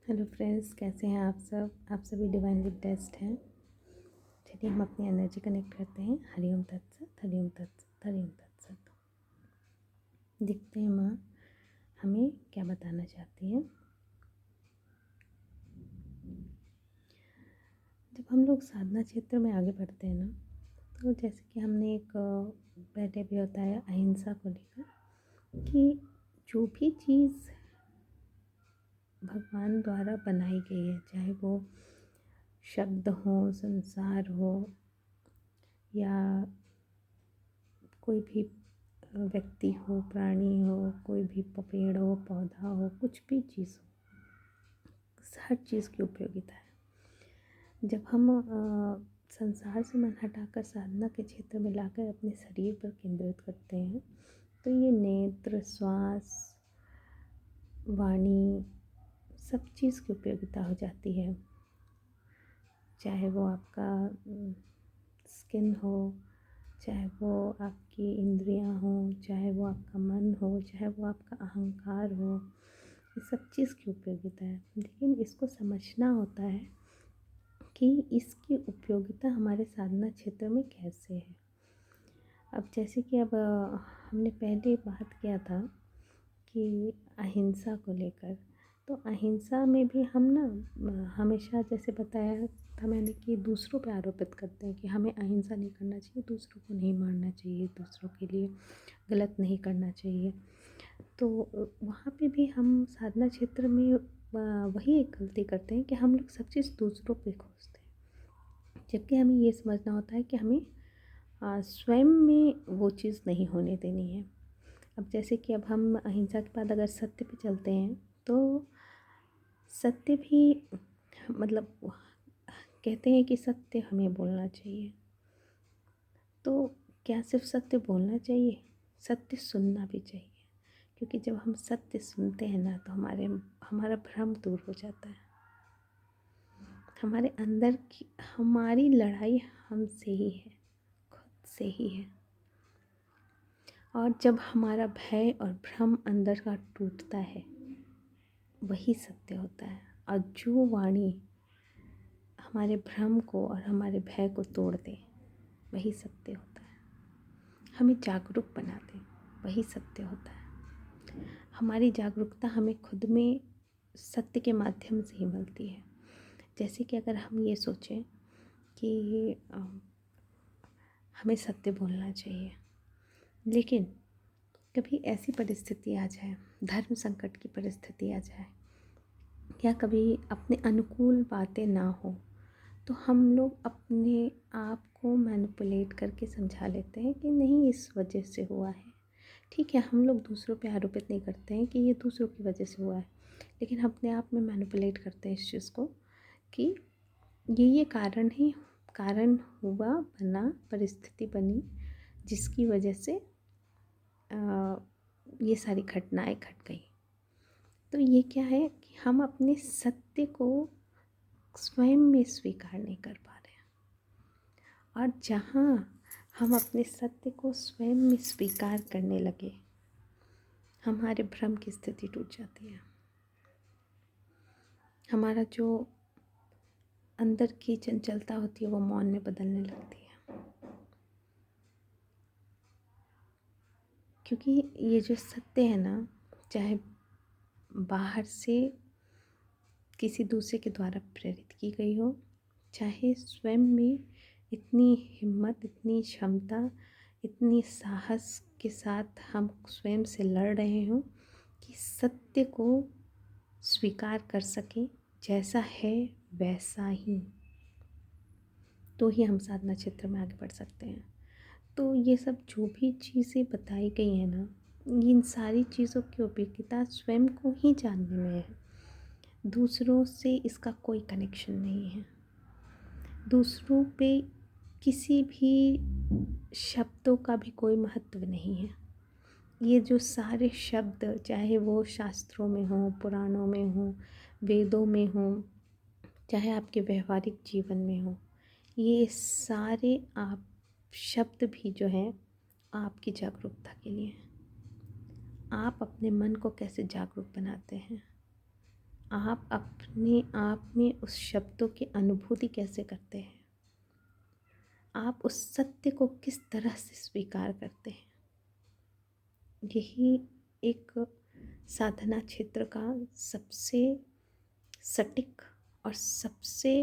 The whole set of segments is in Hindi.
हेलो फ्रेंड्स, कैसे हैं आप सब? आप सभी डिवाइनली ब्लेस्ड हैं। चलिए हम अपनी एनर्जी कनेक्ट करते हैं। हरि ओम तत्सत, हरि ओम तत्सत, हरि ओम तत्सत। देखते हैं माँ हमें क्या बताना चाहती हैं। जब हम लोग साधना क्षेत्र में आगे बढ़ते हैं ना, तो जैसे कि हमने एक पहले भी बताया अहिंसा को लेकर कि जो भी चीज़ भगवान द्वारा बनाई गई है, चाहे वो शब्द हो, संसार हो, या कोई भी व्यक्ति हो, प्राणी हो, कोई भी पेड़ हो, पौधा हो, कुछ भी चीज़ हो, हर चीज़ की उपयोगिता है। जब हम संसार से मन हटाकर साधना के क्षेत्र में लाकर अपने शरीर पर केंद्रित करते हैं, तो ये नेत्र, श्वास, वाणी, सब चीज़ की उपयोगिता हो जाती है। चाहे वो आपका स्किन हो, चाहे वो आपकी इंद्रियां हो, चाहे वो आपका मन हो, चाहे वो आपका अहंकार हो, ये सब चीज़ की उपयोगिता है। लेकिन इसको समझना होता है कि इसकी उपयोगिता हमारे साधना क्षेत्र में कैसे है। अब जैसे कि अब हमने पहले बात किया था कि अहिंसा को लेकर, तो अहिंसा में भी हम ना हमेशा जैसे बताया था मैंने कि दूसरों पे आरोपित करते हैं कि हमें अहिंसा नहीं करना चाहिए, दूसरों को नहीं मारना चाहिए, दूसरों के लिए गलत नहीं करना चाहिए। तो वहाँ पे भी हम साधना क्षेत्र में वही एक गलती करते हैं कि हम लोग सब चीज़ दूसरों पे खोजते हैं, जबकि हमें ये समझना होता है कि हमें स्वयं में वो चीज़ नहीं होने देनी है। अब जैसे कि अब हम अहिंसा के बाद अगर सत्य पे चलते हैं, तो सत्य भी मतलब कहते हैं कि सत्य हमें बोलना चाहिए। तो क्या सिर्फ सत्य बोलना चाहिए? सत्य सुनना भी चाहिए, क्योंकि जब हम सत्य सुनते हैं ना, तो हमारा भ्रम दूर हो जाता है। हमारे अंदर की हमारी लड़ाई हमसे ही है, खुद से ही है। और जब हमारा भय और भ्रम अंदर का टूटता है, वही सत्य होता है। और जो वाणी हमारे भ्रम को और हमारे भय को तोड़ दे, वही सत्य होता है। हमें जागरूक बना दे, वही सत्य होता है। हमारी जागरूकता हमें खुद में सत्य के माध्यम से ही मिलती है। जैसे कि अगर हम ये सोचें कि हमें सत्य बोलना चाहिए, लेकिन कभी ऐसी परिस्थिति आ जाए, धर्म संकट की परिस्थिति आ जाए, या कभी अपने अनुकूल बातें ना हो, तो हम लोग अपने आप को मैनिपुलेट करके समझा लेते हैं कि नहीं, इस वजह से हुआ है। ठीक है, हम लोग दूसरों पे आरोपित नहीं करते हैं कि ये दूसरों की वजह से हुआ है, लेकिन हम अपने आप में मैनिपुलेट करते हैं इस चीज़ को कि ये कारण हुआ, बना, परिस्थिति बनी, जिसकी वजह से ये सारी घटनाएं घट गई। तो ये क्या है कि हम अपने सत्य को स्वयं में स्वीकार नहीं कर पा रहे हैं। और जहाँ हम अपने सत्य को स्वयं में स्वीकार करने लगे, हमारे भ्रम की स्थिति टूट जाती है। हमारा जो अंदर की चंचलता होती है, वो मौन में बदलने लगती है। क्योंकि ये जो सत्य है ना, चाहे बाहर से किसी दूसरे के द्वारा प्रेरित की गई हो, चाहे स्वयं में इतनी हिम्मत, इतनी क्षमता, इतनी साहस के साथ हम स्वयं से लड़ रहे हों कि सत्य को स्वीकार कर सकें, जैसा है वैसा ही, तो ही हम साधना क्षेत्र में आगे बढ़ सकते हैं। तो ये सब जो भी चीज़ें बताई गई हैं ना, इन सारी चीज़ों की उपयोगिता स्वयं को ही जानने में है। दूसरों से इसका कोई कनेक्शन नहीं है। दूसरों पे किसी भी शब्दों का भी कोई महत्व नहीं है। ये जो सारे शब्द, चाहे वो शास्त्रों में हो, पुराणों में हो, वेदों में हो, चाहे आपके व्यवहारिक जीवन में हो, ये सारे आप शब्द भी जो हैं आपकी जागरूकता के लिए हैं। आप अपने मन को कैसे जागरूक बनाते हैं, आप अपने आप में उस शब्दों की अनुभूति कैसे करते हैं, आप उस सत्य को किस तरह से स्वीकार करते हैं। यही एक साधना क्षेत्र का सबसे सटीक और सबसे,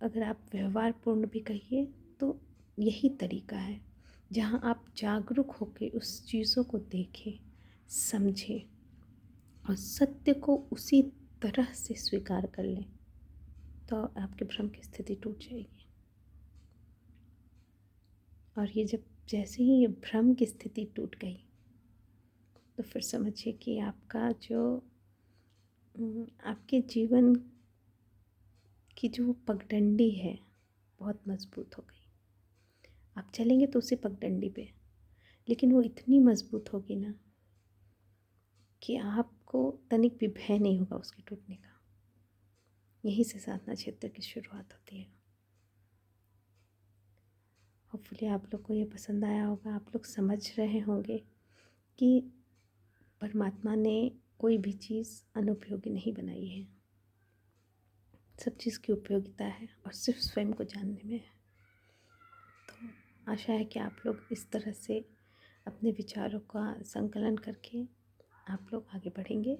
अगर आप व्यवहारपूर्ण भी कहिए तो यही तरीका है, जहाँ आप जागरूक होकर उस चीज़ों को देखें, समझें और सत्य को उसी तरह से स्वीकार कर लें, तो आपके भ्रम की स्थिति टूट जाएगी। और ये जब जैसे ही ये भ्रम की स्थिति टूट गई, तो फिर समझिए कि आपका जो आपके जीवन की जो पगडंडी है बहुत मजबूत हो गई। आप चलेंगे तो उसी पगडंडी पे, लेकिन वो इतनी मजबूत होगी ना कि आपको तनिक भी भय नहीं होगा उसके टूटने का। यहीं से साधना क्षेत्र की शुरुआत होती है। होपफुली आप लोग को ये पसंद आया होगा। आप लोग समझ रहे होंगे कि परमात्मा ने कोई भी चीज़ अनुपयोगी नहीं बनाई है। सब चीज़ की उपयोगिता है और सिर्फ स्वयं को जानने में है। तो आशा है कि आप लोग इस तरह से अपने विचारों का संकलन करके आप लोग आगे बढ़ेंगे